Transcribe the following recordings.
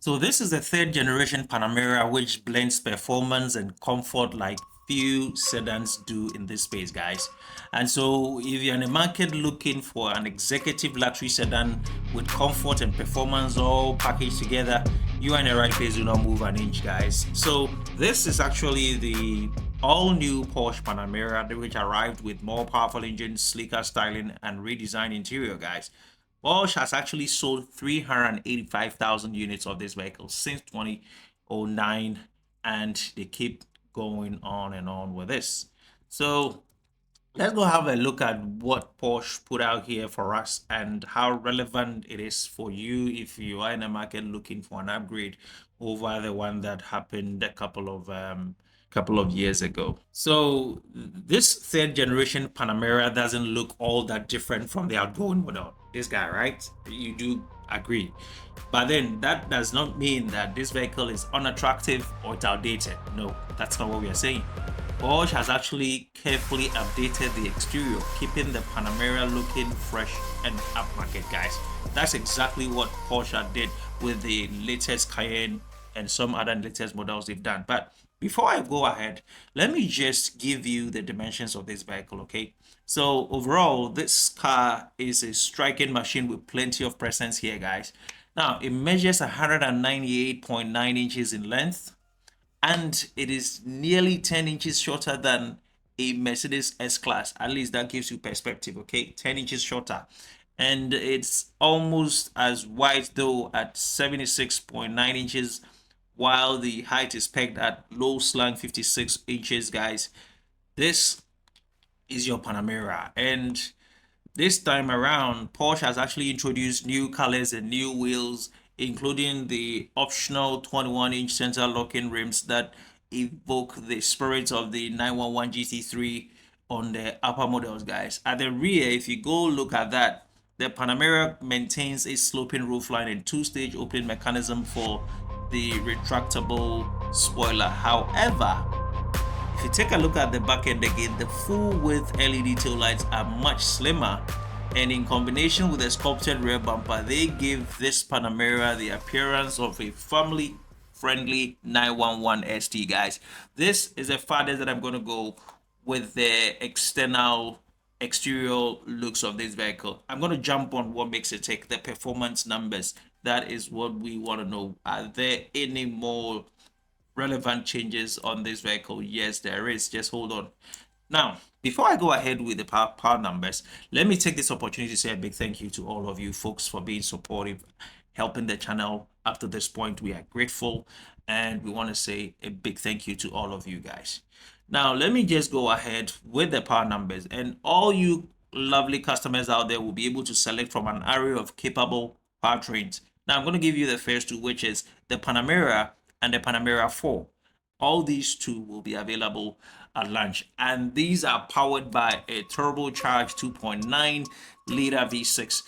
So this is the third generation Panamera, which blends performance and comfort like few sedans do in this space, guys. And so if you're in the market looking for an executive luxury sedan with comfort and performance all packaged together, you are in the right place. Do not move an inch, guys. So this is actually the all new Porsche Panamera, which arrived with more powerful engines, sleeker styling, and redesigned interior, guys. Bosch has actually sold 385,000 units of this vehicle since 2009, and they keep going on and on with this. So let's go have a look at what Porsche put out here for us and how relevant it is for you if you are in the market looking for an upgrade over the one that happened a couple of years ago. So this third generation Panamera doesn't look all that different from the outgoing model. This guy, right? You do agree. But then that does not mean that this vehicle is unattractive or it's outdated. No, that's not what we are saying. Porsche has actually carefully updated the exterior, keeping the Panamera looking fresh and upmarket, guys. That's exactly what Porsche did with the latest Cayenne and some other latest models they've done. But before I go ahead, let me just give you the dimensions of this vehicle, okay? So overall, this car is a striking machine with plenty of presence here, guys. Now, it measures 198.9 inches in length, and it is nearly 10 inches shorter than a Mercedes S-Class. At least that gives you perspective, okay? 10 inches shorter. And it's almost as wide though at 76.9 inches, while the height is pegged at low slang 56 inches, guys. This is your Panamera. And this time around, Porsche has actually introduced new colors and new wheels, including the optional 21-inch center locking rims that evoke the spirit of the 911 GT3 on the upper models, guys. At the rear, if you go look at that, the Panamera maintains a sloping roofline and two-stage opening mechanism for the retractable spoiler. However, if you take a look at the back end again, the full width LED tail lights are much slimmer, and in combination with a sculpted rear bumper, they give this Panamera the appearance of a family friendly 911 ST, guys. This is the farthest that I'm going to go with the exterior looks of this vehicle. I'm going to jump on what makes it tick, the performance numbers. That is what we want to know. Are there any more relevant changes on this vehicle? Yes, there is. Just hold on. Now, before I go ahead with the power numbers, let me take this opportunity to say a big thank you to all of you folks for being supportive, helping the channel up to this point. We are grateful, and we want to say a big thank you to all of you guys. Now, let me just go ahead with the power numbers, and all you lovely customers out there will be able to select from an array of capable powertrains. Now, I'm going to give you the first two, which is the Panamera and the Panamera 4. All these two will be available at launch, and these are powered by a turbocharged 2.9 liter V6.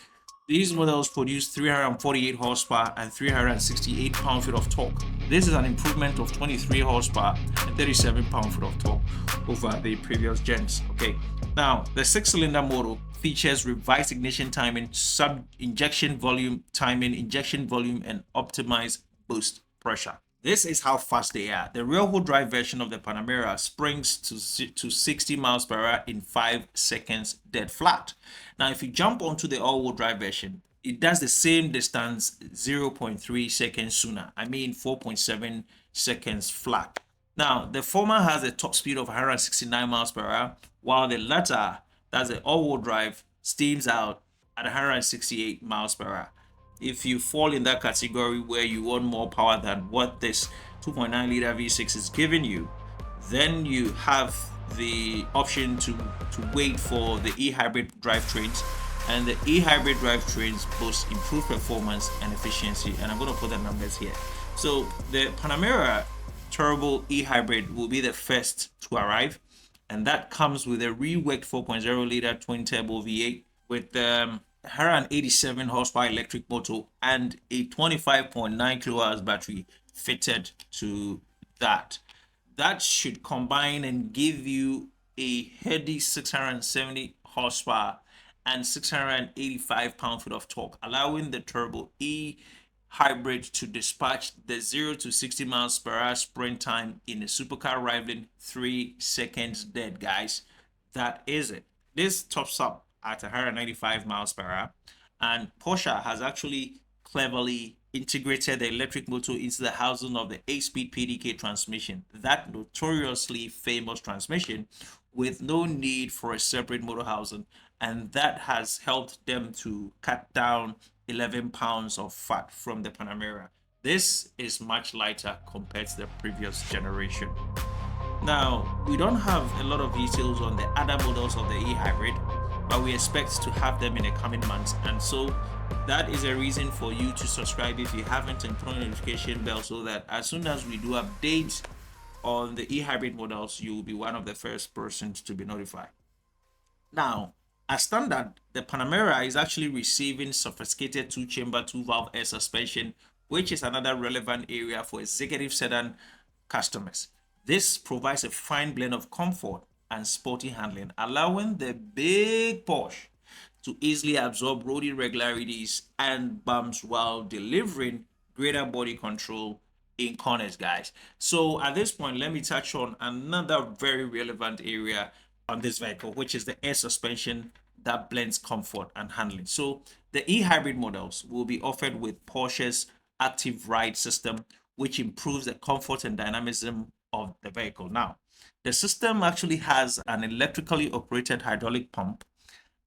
These models produce 348 horsepower and 368 pound-feet of torque. This is an improvement of 23 horsepower and 37 pound-feet of torque over the previous gens. Okay, now the six-cylinder motor features revised ignition timing, sub-injection volume timing, injection volume, and optimized boost pressure. This is how fast they are. The rear-wheel drive version of the Panamera springs to 60 miles per hour in 5 seconds dead flat. Now, if you jump onto the all-wheel drive version, it does the same distance 0.3 seconds sooner. I mean 4.7 seconds flat. Now, the former has a top speed of 169 miles per hour, while the latter, that's the all-wheel drive, steams out at 168 miles per hour. If you fall in that category where you want more power than what this 2.9 liter V6 is giving you, then you have the option to wait for the e-hybrid drivetrains, and the e-hybrid drivetrains boast improved performance and efficiency, and I'm going to put the numbers here. So the Panamera Turbo e-hybrid will be the first to arrive, and that comes with a reworked 4.0 liter twin turbo V8 with 187 horsepower electric motor and a 25.9 kilowatt battery fitted to that. That should combine and give you a heady 670 horsepower and 685 pound-feet of torque, allowing the Turbo E hybrid to dispatch the 0 to 60 miles per hour sprint time in a supercar rivaling 3 seconds dead, guys. That is it. This tops up at 195 miles per hour, and Porsche has actually cleverly integrated the electric motor into the housing of the 8-speed PDK transmission, that notoriously famous transmission, with no need for a separate motor housing, and that has helped them to cut down 11 pounds of fat from the Panamera. This is much lighter compared to the previous generation. Now, we don't have a lot of details on the other models of the e-hybrid, but we expect to have them in the coming months, and so that is a reason for you to subscribe if you haven't, and turn on the notification bell so that as soon as we do updates on the e-hybrid models, you will be one of the first persons to be notified. Now, as standard, the Panamera is actually receiving sophisticated 2-chamber 2-valve air suspension, which is another relevant area for executive sedan customers. This provides a fine blend of comfort and sporty handling, allowing the big Porsche to easily absorb road irregularities and bumps while delivering greater body control in corners, guys. So at this point, let me touch on another very relevant area on this vehicle, which is the air suspension that blends comfort and handling. So the e-hybrid models will be offered with Porsche's active ride system, which improves the comfort and dynamism of the vehicle. Now, the system actually has an electrically operated hydraulic pump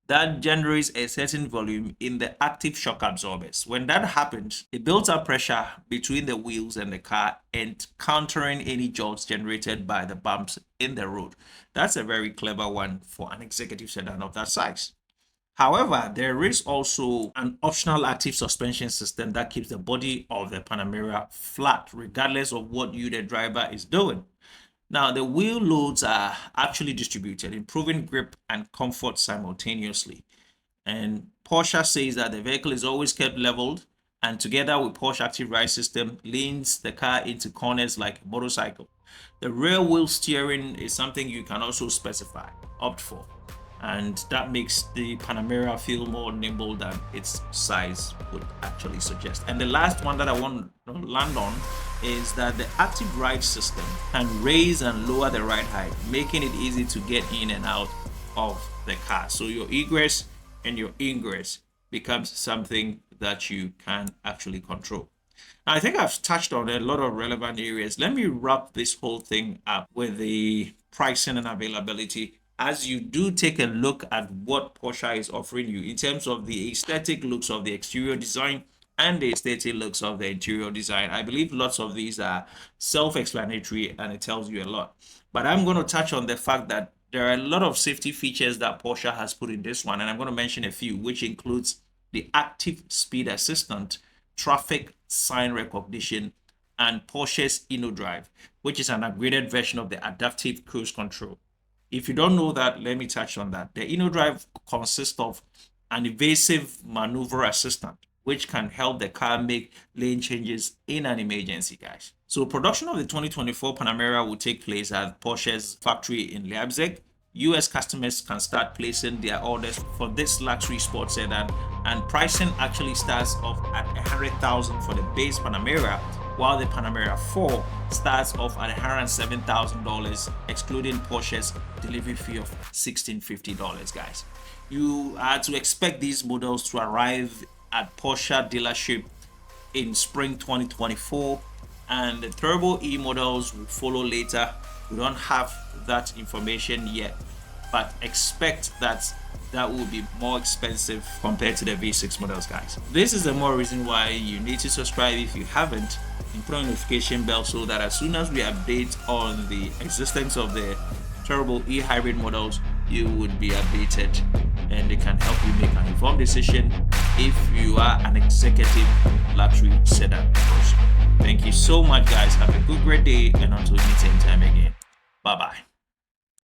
that generates a certain volume in the active shock absorbers. When that happens, it builds up pressure between the wheels and the car and countering any jolts generated by the bumps in the road. That's a very clever one for an executive sedan of that size. However, there is also an optional active suspension system that keeps the body of the Panamera flat regardless of what you, the driver, is doing. Now, the wheel loads are actually distributed, improving grip and comfort simultaneously. And Porsche says that the vehicle is always kept leveled, and together with Porsche Active Ride system, leans the car into corners like a motorcycle. The rear wheel steering is something you can also specify, opt for, and that makes the Panamera feel more nimble than its size would actually suggest. And the last one that I want to land on is that the active ride system can raise and lower the ride height, making it easy to get in and out of the car. So your egress and your ingress becomes something that you can actually control. Now, I think I've touched on a lot of relevant areas. Let me wrap this whole thing up with the pricing and availability, as you do take a look at what Porsche is offering you in terms of the aesthetic looks of the exterior design and the aesthetic looks of the interior design. I believe lots of these are self-explanatory and it tells you a lot. But I'm going to touch on the fact that there are a lot of safety features that Porsche has put in this one, and I'm going to mention a few, which includes the active speed assistant, traffic sign recognition, and Porsche's InnoDrive, which is an upgraded version of the adaptive cruise control. If you don't know that, let me touch on that. The InnoDrive consists of an evasive maneuver assistant, which can help the car make lane changes in an emergency, guys. So production of the 2024 Panamera will take place at Porsche's factory in Leipzig. US customers can start placing their orders for this luxury sports sedan, and pricing actually starts off at $100,000 for the base Panamera, while the Panamera 4 starts off at $107,000, excluding Porsche's delivery fee of $1,650, guys. You are to expect these models to arrive at Porsche dealership in spring 2024, and the Turbo E models will follow later. We don't have that information yet, but expect that will be more expensive compared to the V6 models, guys. This is the more reason why you need to subscribe if you haven't, and put on the notification bell so that as soon as we update on the existence of the Turbo E hybrid models, you would be updated, and it can help you make an informed decision if you are an executive luxury sedan person. Thank you so much, guys. Have a good, great day, and until we meet same time again. Bye-bye.